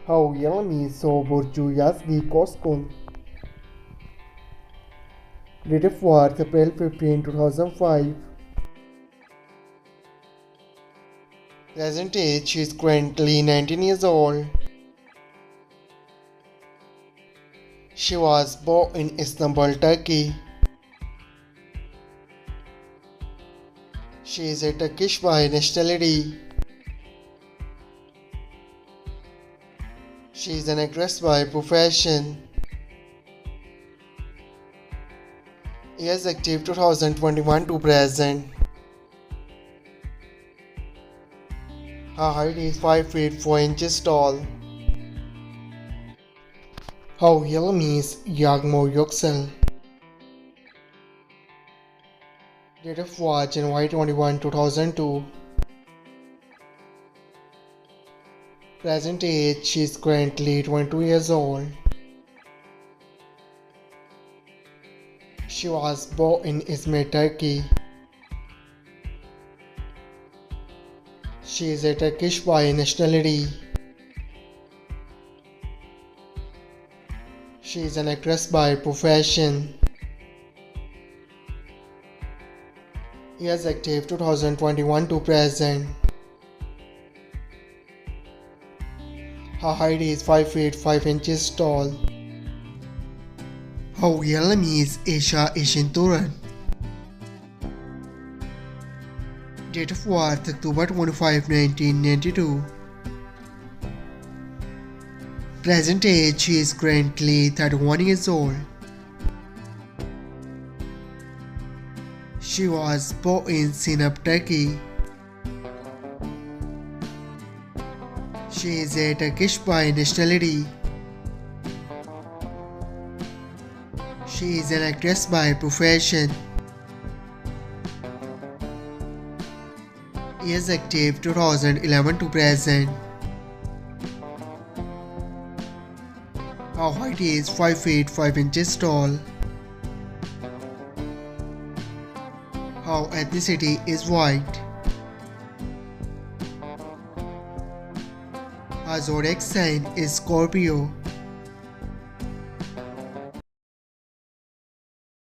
How Yagzi saw Burcu Yagzi Coskun. Date of birth April 15, 2005. Present age she is currently 19 years old. She was born in Istanbul, Turkey. She is a Turkish by nationality. She is an actress by profession. Years active 2021 to present. Her height is 5 feet 4 inches tall. Her real name is Yagmur Yuksel. Date of birth January 21, 2002. Present age she is currently 22 years old. She was born in Izmir, Turkey. She is a Turkish by nationality. She is an actress by profession. Years active 2021 to present. Her height is 5 feet 5 inches tall. Her real name is Aysin Turan. Date of birth October 25, 1992. Present age she is currently 31 years old. She was born in Sinop, Turkey. She is a Turkish by nationality. She is an actress by profession. Years active 2011 to present. Her height is 5 feet 5 inches tall. Her ethnicity is white. Her zodiac sign is Scorpio.